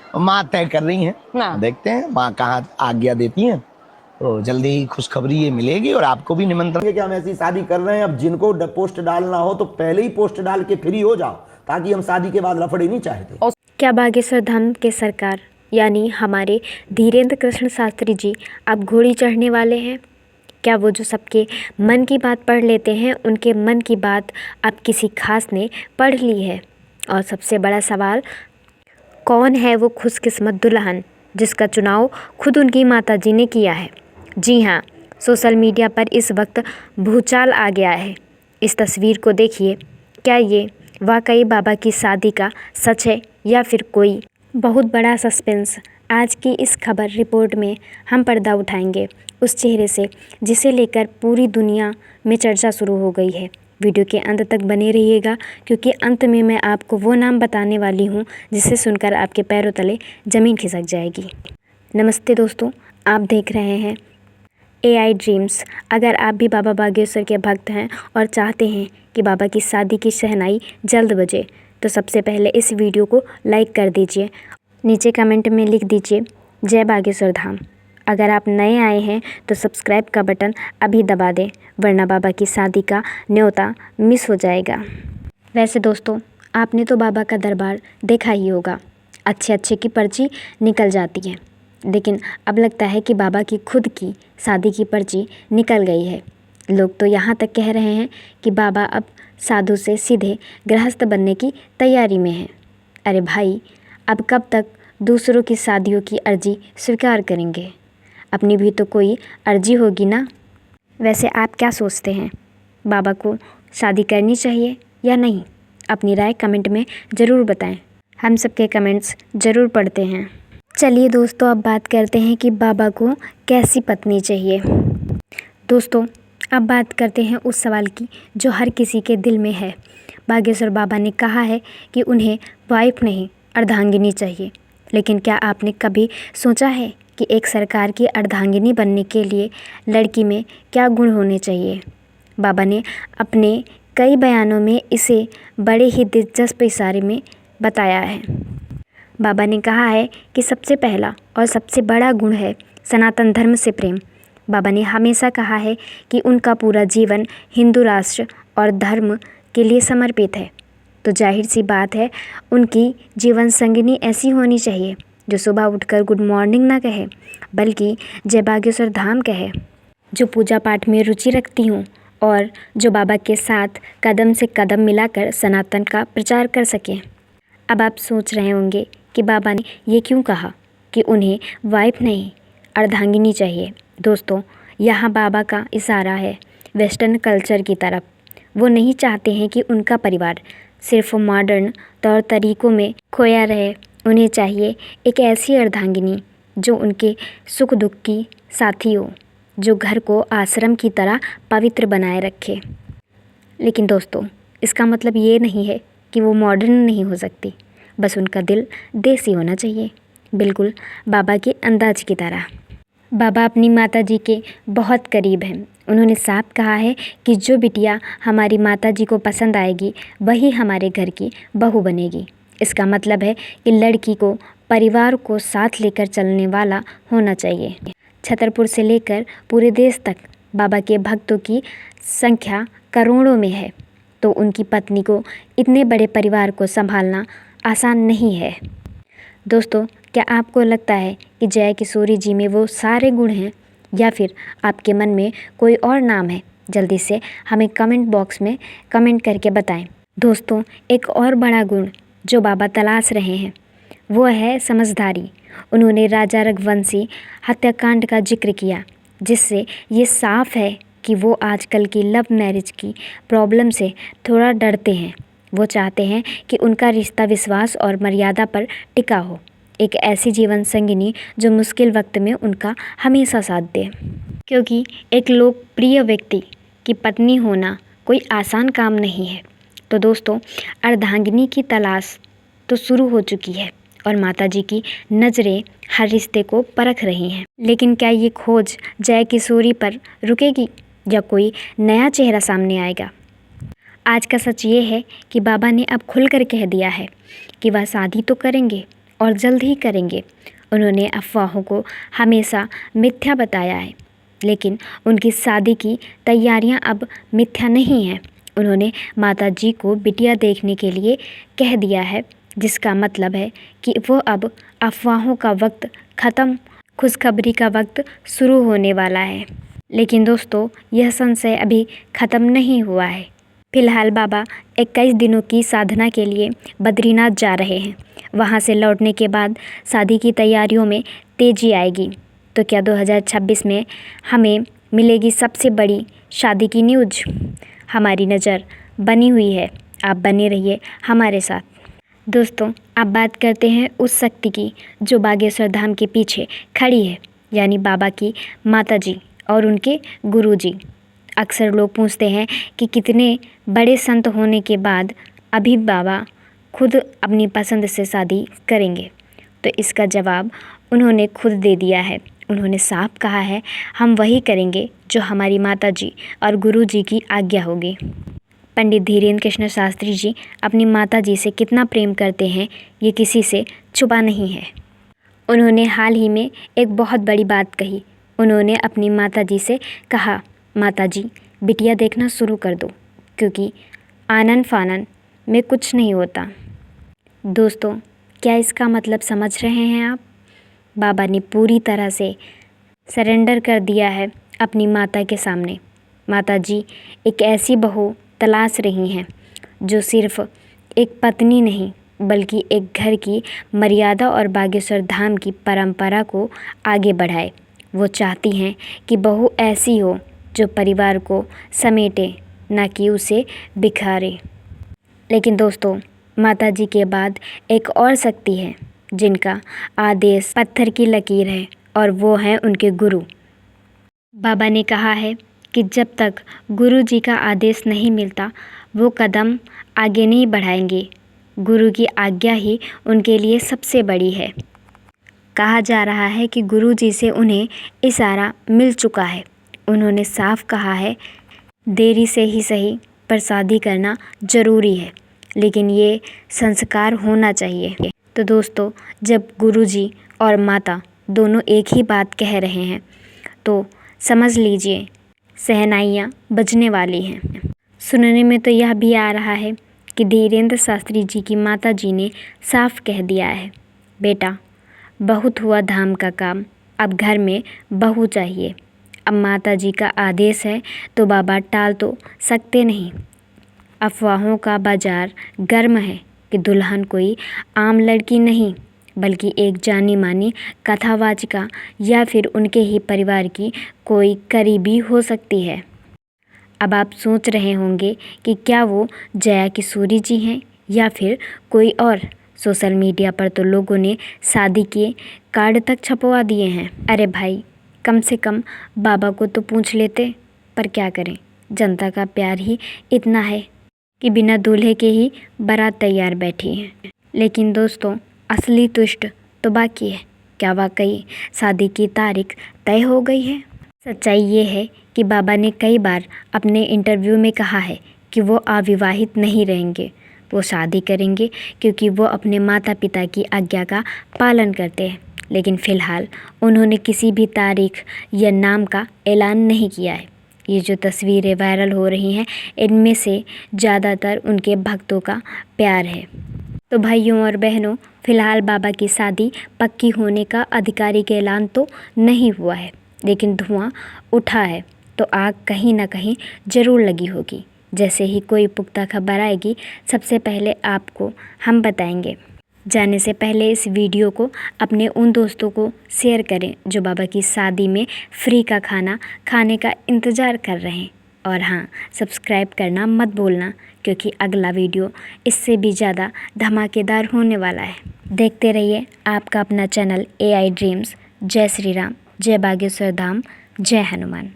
माँ तय कर रही हैं, ना देखते हैं माँ कहाँ आज्ञा देती हैं। तो जल्दी ही खुशखबरी ये मिलेगी और आपको भी निमंत्रण कि हम ऐसी शादी कर रहे हैं। अब जिनको पोस्ट डालना हो तो पहले ही पोस्ट डाल के फ्री हो जाओ, ताकि हम शादी के बाद लफड़े नहीं चाहते। क्या बागेश्वर धाम के सरकार यानी हमारे धीरेन्द्र कृष्ण शास्त्री जी अब घोड़ी चढ़ने वाले हैं? क्या वो जो सबके मन की बात पढ़ लेते हैं, उनके मन की बात अब किसी खास ने पढ़ ली है? और सबसे बड़ा सवाल, कौन है वो खुशकिस्मत दुल्हन जिसका चुनाव खुद उनकी माताजी ने किया है? जी हाँ, सोशल मीडिया पर इस वक्त भूचाल आ गया है। इस तस्वीर को देखिए, क्या ये वाकई बाबा की शादी का सच है या फिर कोई बहुत बड़ा सस्पेंस? आज की इस खबर रिपोर्ट में हम पर्दा उठाएंगे उस चेहरे से जिसे लेकर पूरी दुनिया में चर्चा शुरू हो गई है। वीडियो के अंत तक बने रहिएगा, क्योंकि अंत में मैं आपको वो नाम बताने वाली हूँ जिसे सुनकर आपके पैरों तले ज़मीन खिसक जाएगी। नमस्ते दोस्तों, आप देख रहे हैं AI ड्रीम्स। अगर आप भी बाबा बागेश्वर के भक्त हैं और चाहते हैं कि बाबा की शादी की शहनाई जल्द बजे, तो सबसे पहले इस वीडियो को लाइक कर दीजिए। नीचे कमेंट में लिख दीजिए जय बागेश्वर धाम। अगर आप नए आए हैं तो सब्सक्राइब का बटन अभी दबा दें, वरना बाबा की शादी का न्योता मिस हो जाएगा। वैसे दोस्तों, आपने तो बाबा का दरबार देखा ही होगा, अच्छे अच्छे की पर्ची निकल जाती है, लेकिन अब लगता है कि बाबा की खुद की शादी की पर्ची निकल गई है। लोग तो यहाँ तक कह रहे हैं कि बाबा अब साधु से सीधे गृहस्थ बनने की तैयारी में हैं। अरे भाई, अब कब तक दूसरों की शादियों की अर्जी स्वीकार करेंगे? अपनी भी तो कोई अर्जी होगी ना। वैसे आप क्या सोचते हैं, बाबा को शादी करनी चाहिए या नहीं? अपनी राय कमेंट में ज़रूर बताएं, हम सबके कमेंट्स ज़रूर पढ़ते हैं। चलिए दोस्तों, अब बात करते हैं कि बाबा को कैसी पत्नी चाहिए। दोस्तों, अब बात करते हैं उस सवाल की जो हर किसी के दिल में है। बागेश्वर बाबा ने कहा है कि उन्हें वाइफ नहीं, अर्धांगिनी चाहिए। लेकिन क्या आपने कभी सोचा है कि एक सरकार की अर्धांगिनी बनने के लिए लड़की में क्या गुण होने चाहिए? बाबा ने अपने कई बयानों में इसे बड़े ही दिलचस्प इशारे में बताया है। बाबा ने कहा है कि सबसे पहला और सबसे बड़ा गुण है सनातन धर्म से प्रेम। बाबा ने हमेशा कहा है कि उनका पूरा जीवन हिंदू राष्ट्र और धर्म के लिए समर्पित है। तो जाहिर सी बात है, उनकी जीवन संगिनी ऐसी होनी चाहिए जो सुबह उठकर गुड मॉर्निंग ना कहे, बल्कि जय बागेश्वर धाम कहे, जो पूजा पाठ में रुचि रखती हूँ और जो बाबा के साथ कदम से कदम मिलाकर सनातन का प्रचार कर सकें। अब आप सोच रहे होंगे कि बाबा ने ये क्यों कहा कि उन्हें वाइफ नहीं, अर्धांगिनी चाहिए। दोस्तों, यहाँ बाबा का इशारा है वेस्टर्न कल्चर की तरफ। वो नहीं चाहते हैं कि उनका परिवार सिर्फ मॉडर्न तौर तरीक़ों में खोया रहे। उन्हें चाहिए एक ऐसी अर्धांगिनी जो उनके सुख दुख की साथी हो, जो घर को आश्रम की तरह पवित्र बनाए रखे। लेकिन दोस्तों, इसका मतलब ये नहीं है कि वो मॉडर्न नहीं हो सकती, बस उनका दिल देसी होना चाहिए, बिल्कुल बाबा के अंदाज की तरह। बाबा अपनी माताजी के बहुत करीब हैं। उन्होंने साफ कहा है कि जो बिटिया हमारी माताजी को पसंद आएगी वही हमारे घर की बहू बनेगी। इसका मतलब है कि लड़की को परिवार को साथ लेकर चलने वाला होना चाहिए। छतरपुर से लेकर पूरे देश तक बाबा के भक्तों की संख्या करोड़ों में है, तो उनकी पत्नी को इतने बड़े परिवार को संभालना आसान नहीं है। दोस्तों, क्या आपको लगता है कि जय किशोरी जी में वो सारे गुण हैं, या फिर आपके मन में कोई और नाम है? जल्दी से हमें कमेंट बॉक्स में कमेंट करके बताएं। दोस्तों, एक और बड़ा गुण जो बाबा तलाश रहे हैं वो है समझदारी। उन्होंने राजा रघुवंशी हत्याकांड का जिक्र किया, जिससे ये साफ है कि वो आजकल की लव मैरिज की प्रॉब्लम से थोड़ा डरते हैं। वो चाहते हैं कि उनका रिश्ता विश्वास और मर्यादा पर टिका हो, एक ऐसी जीवन संगिनी जो मुश्किल वक्त में उनका हमेशा साथ दे। क्योंकि एक लोकप्रिय व्यक्ति की पत्नी होना कोई आसान काम नहीं है। तो दोस्तों, अर्धांगिनी की तलाश तो शुरू हो चुकी है और माताजी की नज़रें हर रिश्ते को परख रही हैं। लेकिन क्या ये खोज जय किशोरी पर रुकेगी या कोई नया चेहरा सामने आएगा? आज का सच ये है कि बाबा ने अब खुलकर कह दिया है कि वह शादी तो करेंगे, और जल्द ही करेंगे। उन्होंने अफवाहों को हमेशा मिथ्या बताया है, लेकिन उनकी शादी की तैयारियां अब मिथ्या नहीं हैं। उन्होंने माताजी को बिटिया देखने के लिए कह दिया है, जिसका मतलब है कि वो अब अफवाहों का वक्त ख़त्म, खुशखबरी का वक्त शुरू होने वाला है। लेकिन दोस्तों, यह संशय अभी ख़त्म नहीं हुआ है। फिलहाल बाबा 21 दिनों की साधना के लिए बद्रीनाथ जा रहे हैं। वहां से लौटने के बाद शादी की तैयारियों में तेज़ी आएगी। तो क्या 2026 में हमें मिलेगी सबसे बड़ी शादी की न्यूज़? हमारी नज़र बनी हुई है, आप बने रहिए हमारे साथ। दोस्तों, अब बात करते हैं उस शक्ति की जो बागेश्वर धाम के पीछे खड़ी है, यानी बाबा की माताजी और उनके गुरुजी। अक्सर लोग पूछते हैं कि कितने बड़े संत होने के बाद अभी बाबा खुद अपनी पसंद से शादी करेंगे। तो इसका जवाब उन्होंने खुद दे दिया है। उन्होंने साफ कहा है, हम वही करेंगे जो हमारी माताजी और गुरुजी की आज्ञा होगी। पंडित धीरेन्द्र कृष्ण शास्त्री जी अपनी माताजी से कितना प्रेम करते हैं, ये किसी से छुपा नहीं है। उन्होंने हाल ही में एक बहुत बड़ी बात कही। उन्होंने अपनी माताजी से कहा, माताजी बिटिया देखना शुरू कर दो, क्योंकि आनन फानन में कुछ नहीं होता। दोस्तों, क्या इसका मतलब समझ रहे हैं आप? बाबा ने पूरी तरह से सरेंडर कर दिया है अपनी माता के सामने। माताजी एक ऐसी बहू तलाश रही हैं जो सिर्फ एक पत्नी नहीं, बल्कि एक घर की मर्यादा और बागेश्वर धाम की परंपरा को आगे बढ़ाए। वो चाहती हैं कि बहू ऐसी हो जो परिवार को समेटे, न कि उसे बिखारे। लेकिन दोस्तों, माताजी के बाद एक और शक्ति है जिनका आदेश पत्थर की लकीर है, और वो है उनके गुरु। बाबा ने कहा है कि जब तक गुरु जी का आदेश नहीं मिलता, वो कदम आगे नहीं बढ़ाएंगे। गुरु की आज्ञा ही उनके लिए सबसे बड़ी है। कहा जा रहा है कि गुरु जी से उन्हें इशारा मिल चुका है। उन्होंने साफ कहा है, देरी से ही सही पर शादी करना ज़रूरी है, लेकिन ये संस्कार होना चाहिए। तो दोस्तों, जब गुरुजी और माता दोनों एक ही बात कह रहे हैं, तो समझ लीजिए शहनाइयाँ बजने वाली हैं। सुनने में तो यह भी आ रहा है कि धीरेन्द्र शास्त्री जी की माता जी ने साफ कह दिया है, बेटा बहुत हुआ धाम का काम, अब घर में बहू चाहिए। अब माता जी का आदेश है तो बाबा टाल तो सकते नहीं। अफवाहों का बाजार गर्म है कि दुल्हन कोई आम लड़की नहीं, बल्कि एक जानी मानी कथावाचिका या फिर उनके ही परिवार की कोई करीबी हो सकती है। अब आप सोच रहे होंगे कि क्या वो जया किशोरी जी हैं या फिर कोई और। सोशल मीडिया पर तो लोगों ने शादी के कार्ड तक छपवा दिए हैं। अरे भाई, कम से कम बाबा को तो पूछ लेते, पर क्या करें, जनता का प्यार ही इतना है कि बिना दूल्हे के ही बारात तैयार बैठी है। लेकिन दोस्तों, असली ट्विस्ट तो बाकी है। क्या वाकई शादी की तारीख तय हो गई है? सच्चाई ये है कि बाबा ने कई बार अपने इंटरव्यू में कहा है कि वो अविवाहित नहीं रहेंगे, वो शादी करेंगे, क्योंकि वो अपने माता पिता की आज्ञा का पालन करते हैं। लेकिन फ़िलहाल उन्होंने किसी भी तारीख या नाम का ऐलान नहीं किया है। ये जो तस्वीरें वायरल हो रही हैं, इनमें से ज़्यादातर उनके भक्तों का प्यार है। तो भाइयों और बहनों, फ़िलहाल बाबा की शादी पक्की होने का आधिकारिक ऐलान तो नहीं हुआ है, लेकिन धुआं उठा है तो आग कहीं ना कहीं ज़रूर लगी होगी। जैसे ही कोई पुख्ता खबर आएगी, सबसे पहले आपको हम बताएंगे। जाने से पहले इस वीडियो को अपने उन दोस्तों को शेयर करें जो बाबा की शादी में फ्री का खाना खाने का इंतज़ार कर रहे हैं। और हाँ, सब्सक्राइब करना मत भूलना, क्योंकि अगला वीडियो इससे भी ज़्यादा धमाकेदार होने वाला है। देखते रहिए आपका अपना चैनल AI ड्रीम्स। जय श्री राम, जय बागेश्वर धाम, जय हनुमान।